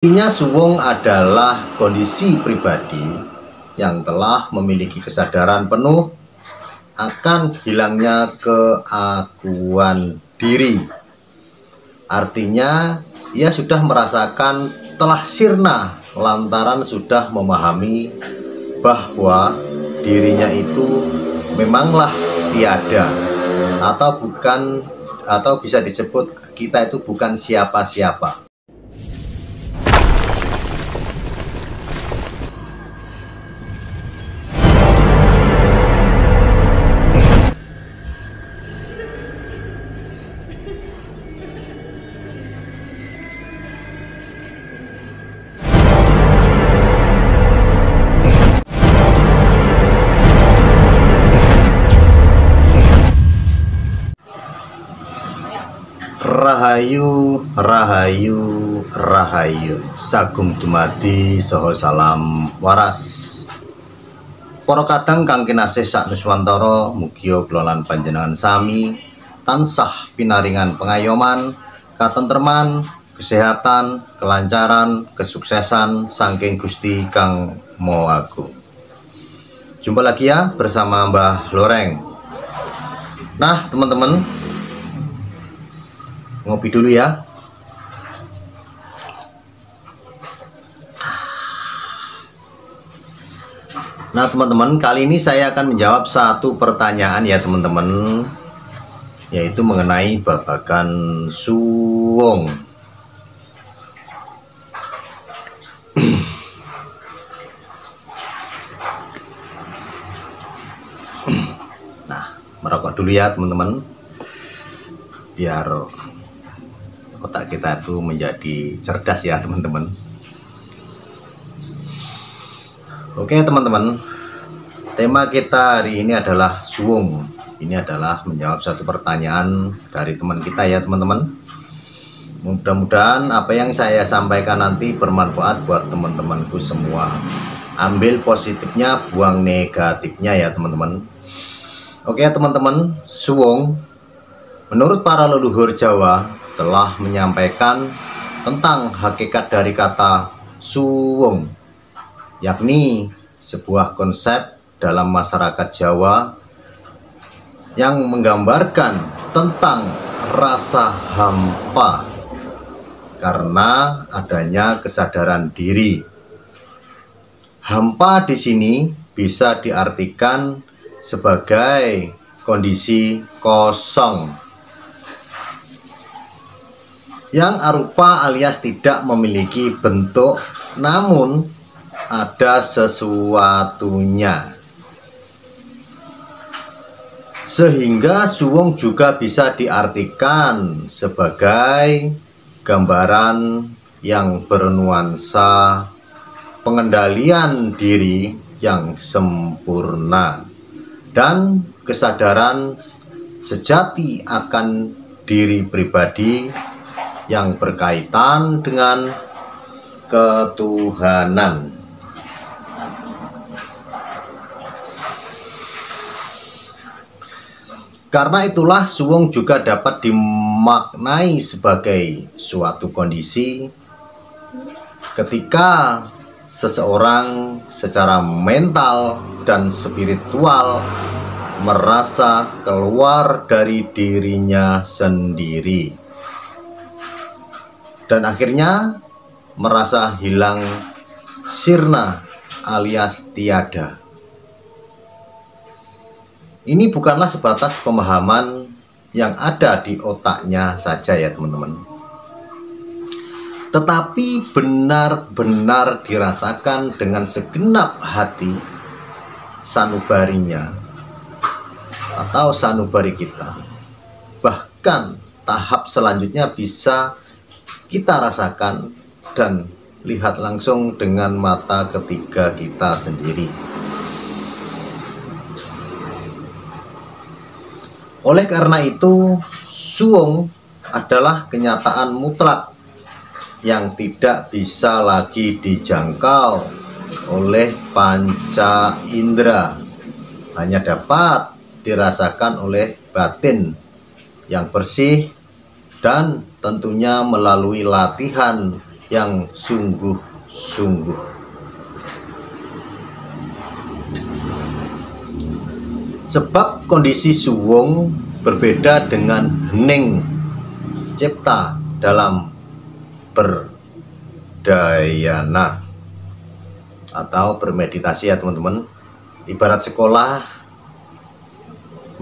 Intinya suwung adalah kondisi pribadi yang telah memiliki kesadaran penuh akan hilangnya keakuan diri. Artinya ia sudah merasakan telah sirna lantaran sudah memahami bahwa dirinya itu memanglah tiada atau bisa disebut kita itu bukan siapa-siapa. Rahayu, rahayu, rahayu, sagung dumadi saha salam waras. Para kadang kang kinasih sak nuswantara, mugia kula lan panjenengan sami tansah pinaringan pengayoman, katentreman, kesehatan, kelancaran, kesuksesan saking Gusti Kang Maha Agung. Jumpa lagi ya bersama Mbah Loreng. Nah, teman-teman, ngopi dulu ya. Nah teman-teman, kali ini saya akan menjawab satu pertanyaan ya teman-teman, yaitu mengenai babagan suwung. Nah, merokok dulu ya teman-teman, biar otak kita itu menjadi cerdas ya teman-teman. Oke teman-teman, tema kita hari ini adalah suwung. Ini adalah menjawab satu pertanyaan dari teman kita ya teman-teman. Mudah-mudahan apa yang saya sampaikan nanti bermanfaat buat teman-temanku semua. Ambil positifnya, buang negatifnya ya teman-teman. Oke teman-teman, suwung menurut para leluhur Jawa telah menyampaikan tentang hakikat dari kata suwung, yakni sebuah konsep dalam masyarakat Jawa yang menggambarkan tentang rasa hampa karena adanya kesadaran diri. Hampa di sini bisa diartikan sebagai kondisi kosong yang arupa alias tidak memiliki bentuk, namun ada sesuatunya. Sehingga suwung juga bisa diartikan sebagai gambaran yang bernuansa pengendalian diri yang sempurna dan kesadaran sejati akan diri pribadi yang berkaitan dengan ketuhanan. Karena itulah suwung juga dapat dimaknai sebagai suatu kondisi ketika seseorang secara mental dan spiritual merasa keluar dari dirinya sendiri dan akhirnya merasa hilang sirna alias tiada. Ini bukanlah sebatas pemahaman yang ada di otaknya saja ya teman-teman, tetapi benar-benar dirasakan dengan segenap hati sanubarinya atau sanubari kita. Bahkan tahap selanjutnya bisa kita rasakan dan lihat langsung dengan mata ketiga kita sendiri. Oleh karena itu, suwung adalah kenyataan mutlak yang tidak bisa lagi dijangkau oleh panca indera, hanya dapat dirasakan oleh batin yang bersih dan tentunya melalui latihan yang sungguh-sungguh. Sebab kondisi suwung berbeda dengan hening cipta dalam berdayana atau bermeditasi ya teman-teman. Ibarat sekolah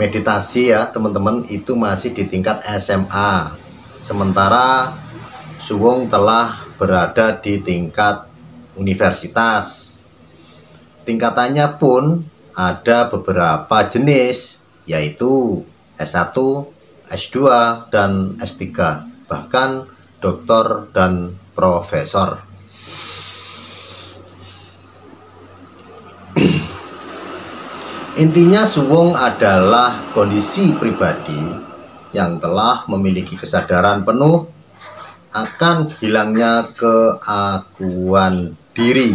meditasi ya teman-teman, itu masih di tingkat SMA, sementara suwung telah berada di tingkat universitas. Tingkatannya pun ada beberapa jenis, yaitu S1, S2, dan S3, bahkan doktor dan profesor. Intinya suwung adalah kondisi pribadi yang telah memiliki kesadaran penuh akan hilangnya keakuan diri.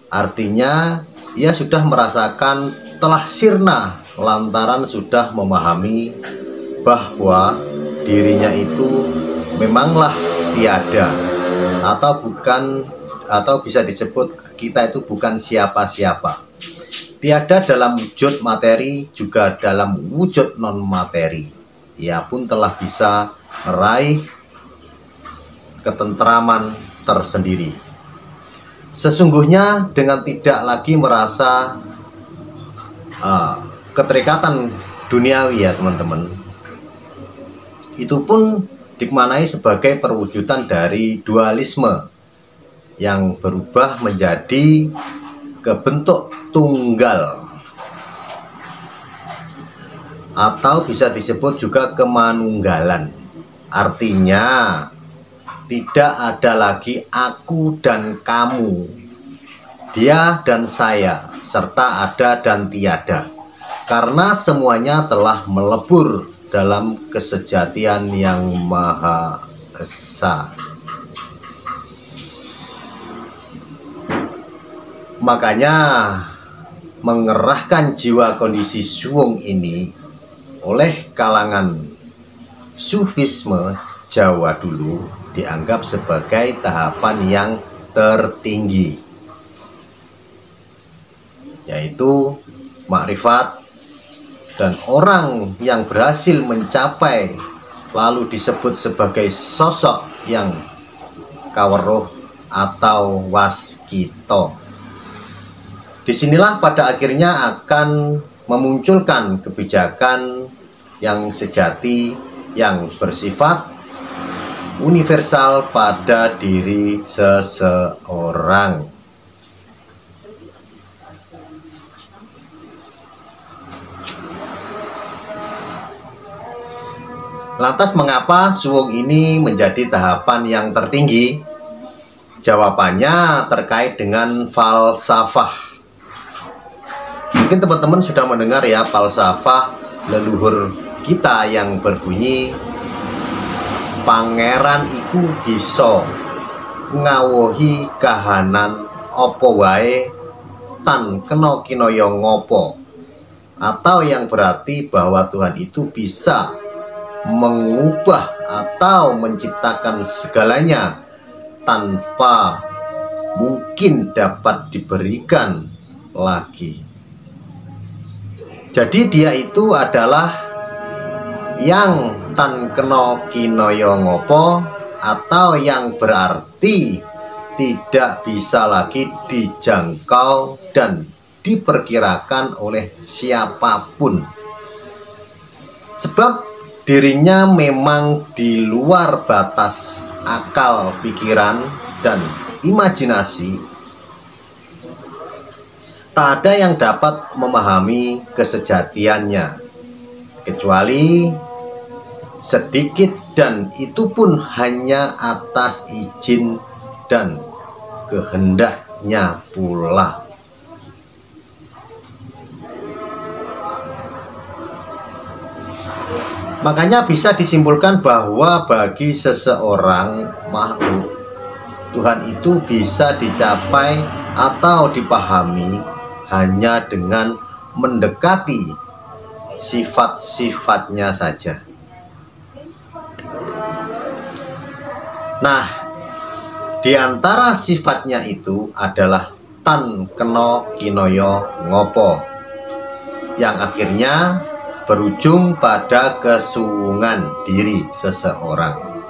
Artinya ia sudah merasakan telah sirna lantaran sudah memahami bahwa dirinya itu memanglah tiada, atau bisa disebut kita itu bukan siapa-siapa. Tiada dalam wujud materi, juga dalam wujud non materi. Ia pun telah bisa meraih ketentraman tersendiri. Sesungguhnya dengan tidak lagi merasa keterikatan duniawi ya teman-teman, itu pun dimaknai sebagai perwujudan dari dualisme yang berubah menjadi kebentuk tunggal, atau bisa disebut juga kemanunggalan. Artinya tidak ada lagi aku dan kamu, dia dan saya, serta ada dan tiada, karena semuanya telah melebur dalam kesejatian yang Maha Esa. Makanya mengerahkan jiwa kondisi suwung ini oleh kalangan Sufisme Jawa dulu dianggap sebagai tahapan yang tertinggi, yaitu makrifat, dan orang yang berhasil mencapai lalu disebut sebagai sosok yang kaweruh atau waskito. Disinilah pada akhirnya akan memunculkan kebijakan yang sejati, yang bersifat universal pada diri seseorang. Lantas mengapa suwung ini menjadi tahapan yang tertinggi? Jawabannya terkait dengan falsafah. Mungkin teman-teman sudah mendengar ya falsafah leluhur kita yang berbunyi, pangeran iku bisa ngawohi kahanan opo wae tan kena kinaya ngopo, atau yang berarti bahwa Tuhan itu bisa mengubah atau menciptakan segalanya tanpa mungkin dapat diberikan lagi. Jadi dia itu adalah yang tan kena kinaya ngopo, atau yang berarti tidak bisa lagi dijangkau dan diperkirakan oleh siapapun, sebab dirinya memang di luar batas akal, pikiran, dan imajinasi. Tak ada yang dapat memahami kesejatiannya kecuali sedikit, dan itu pun hanya atas izin dan kehendaknya pula. Makanya bisa disimpulkan bahwa bagi seseorang makhluk, Tuhan itu bisa dicapai atau dipahami hanya dengan mendekati sifat-sifatnya saja. Nah, Di antara sifatnya itu adalah tan keno kinoyo ngopo, yang akhirnya berujung pada kesuwungan diri seseorang.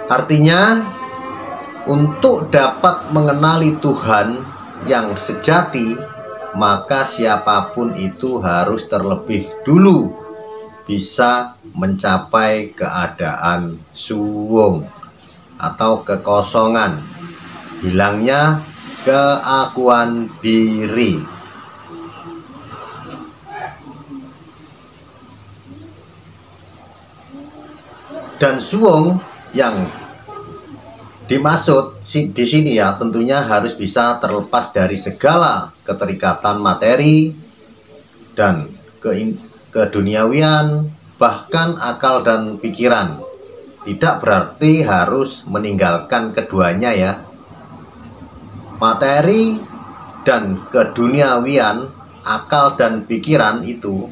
Artinya, untuk dapat mengenali Tuhan yang sejati, maka siapapun itu harus terlebih dulu bisa mencapai keadaan suwung atau kekosongan, hilangnya keakuan diri. Dan suwung yang dimaksud di sini ya tentunya harus bisa terlepas dari segala keterikatan materi dan keduniawian, bahkan akal dan pikiran. Tidak berarti harus meninggalkan keduanya ya. Materi dan keduniawian, akal dan pikiran itu,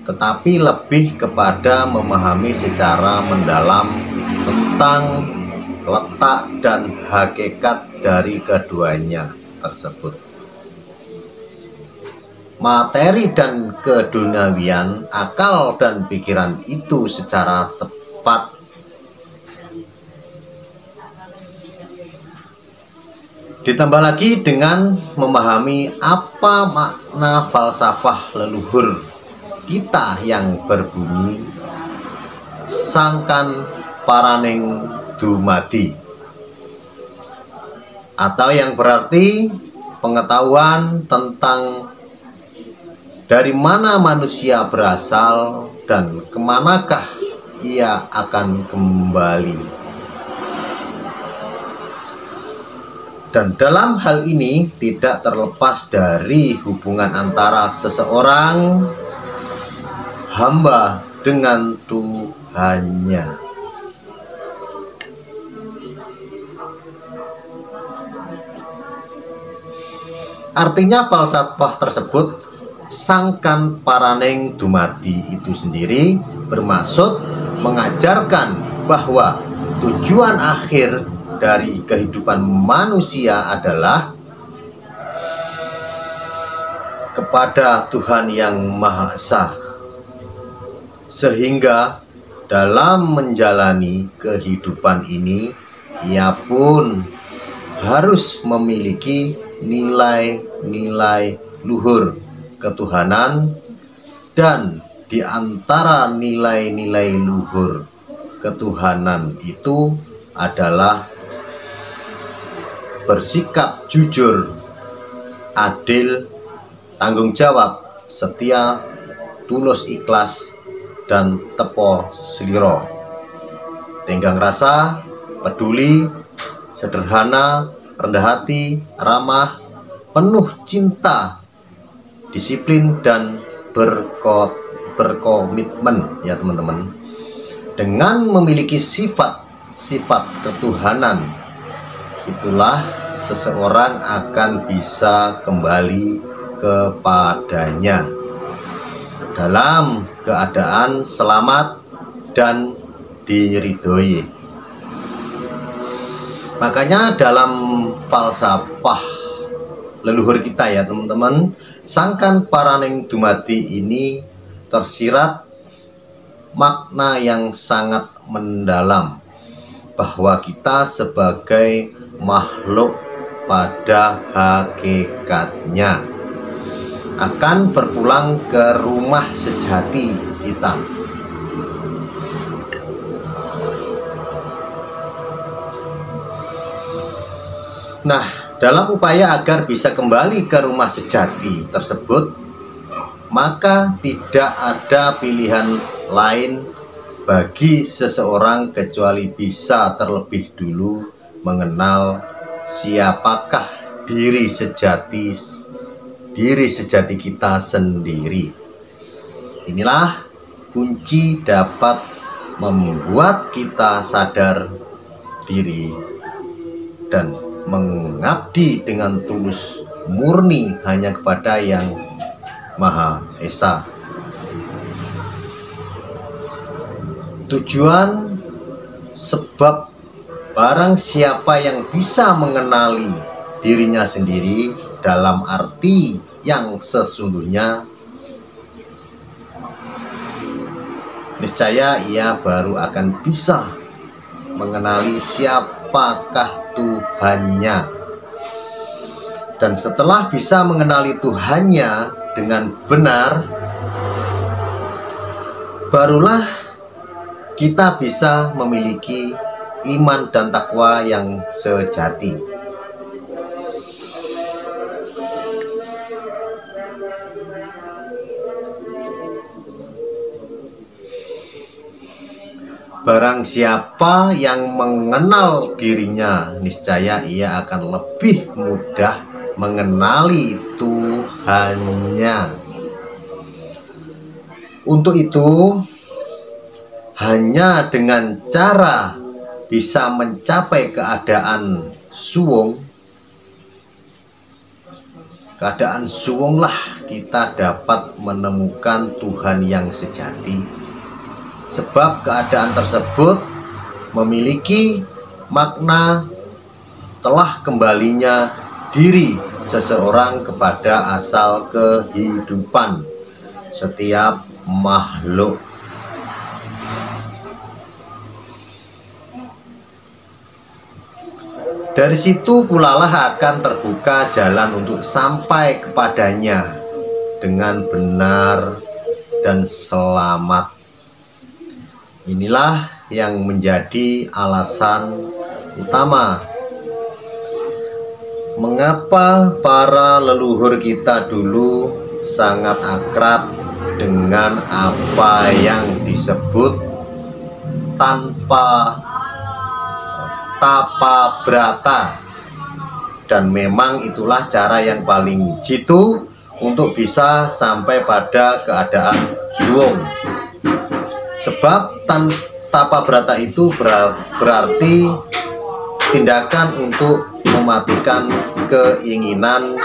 tetapi lebih kepada memahami secara mendalam tentang letak dan hakikat dari keduanya tersebut. Materi dan keduniawian, akal dan pikiran itu secara tepat ditambah lagi dengan memahami apa makna falsafah leluhur kita yang berbunyi sangkan paraning dumadi, atau yang berarti pengetahuan tentang dari mana manusia berasal dan kemanakah ia akan kembali. Dan dalam hal ini tidak terlepas dari hubungan antara seseorang hamba dengan Tuhannya. Artinya falsafah tersebut, sangkan paraneng dumadi, itu sendiri bermaksud mengajarkan bahwa tujuan akhir dari kehidupan manusia adalah kepada Tuhan yang Maha Esa, sehingga dalam menjalani kehidupan ini ia pun harus memiliki nilai-nilai luhur ketuhanan, dan di antara nilai-nilai luhur ketuhanan itu adalah bersikap jujur, adil, tanggung jawab, setia, tulus ikhlas, dan tepo sliro, tenggang rasa, peduli, sederhana, rendah hati, ramah, penuh cinta, disiplin, dan berkomitmen ya teman-teman. Dengan memiliki sifat ketuhanan, itulah seseorang akan bisa kembali kepadanya dalam keadaan selamat dan diridhoi. Makanya dalam falsafah leluhur kita ya teman-teman, sangkan paraning dumadi ini tersirat makna yang sangat mendalam, bahwa kita sebagai makhluk pada hakikatnya akan berpulang ke rumah sejati kita. Nah, dalam upaya agar bisa kembali ke rumah sejati tersebut, maka tidak ada pilihan lain bagi seseorang kecuali bisa terlebih dulu mengenal siapakah diri sejati kita sendiri. Inilah kunci dapat membuat kita sadar diri dan mengabdi dengan tulus murni hanya kepada Yang Maha Esa. Tujuan sebab barang siapa yang bisa mengenali dirinya sendiri dalam arti yang sesungguhnya, niscaya ia baru akan bisa mengenali siapakah Tuhannya. Dan setelah bisa mengenali Tuhannya dengan benar, barulah kita bisa memiliki iman dan takwa yang sejati. Barang siapa yang mengenal dirinya, niscaya ia akan lebih mudah mengenali Tuhannya. Untuk itu, hanya dengan cara bisa mencapai keadaan suwung lah kita dapat menemukan Tuhan yang sejati. Sebab keadaan tersebut memiliki makna telah kembalinya diri seseorang kepada asal kehidupan setiap makhluk. Dari situ pulalah akan terbuka jalan untuk sampai kepadanya dengan benar dan selamat. Inilah yang menjadi alasan utama mengapa para leluhur kita dulu sangat akrab dengan apa yang disebut tanpa tapa brata, dan memang itulah cara yang paling jitu untuk bisa sampai pada keadaan suwung. Sebab tapa brata itu berarti tindakan untuk mematikan keinginan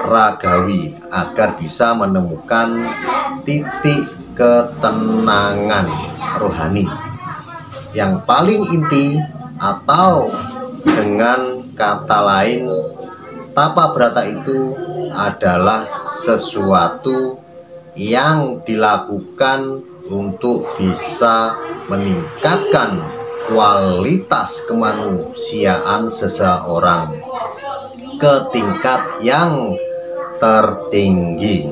ragawi agar bisa menemukan titik ketenangan rohani yang paling inti, atau dengan kata lain, tapa brata itu adalah sesuatu yang dilakukan untuk bisa meningkatkan kualitas kemanusiaan seseorang ke tingkat yang tertinggi.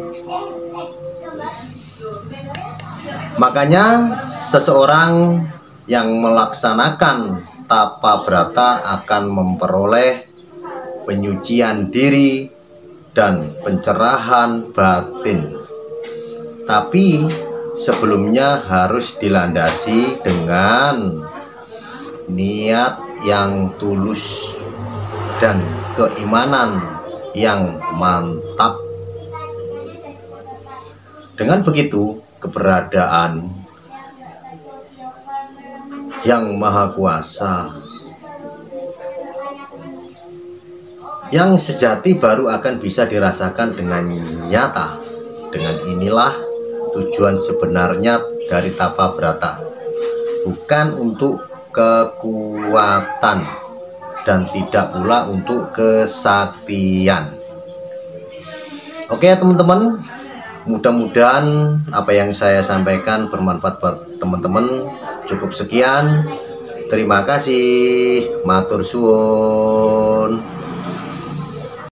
Makanya seseorang yang melaksanakan tapa brata akan memperoleh penyucian diri dan pencerahan batin. Tapi sebelumnya harus dilandasi dengan niat yang tulus dan keimanan yang mantap. Dengan begitu, keberadaan yang maha kuasa yang sejati baru akan bisa dirasakan dengan nyata. Dengan inilah tujuan sebenarnya dari tapa brata, bukan untuk kekuatan dan tidak pula untuk kesaktian. Oke teman-teman, mudah-mudahan apa yang saya sampaikan bermanfaat buat teman-teman. Cukup sekian, terima kasih, matur suwun.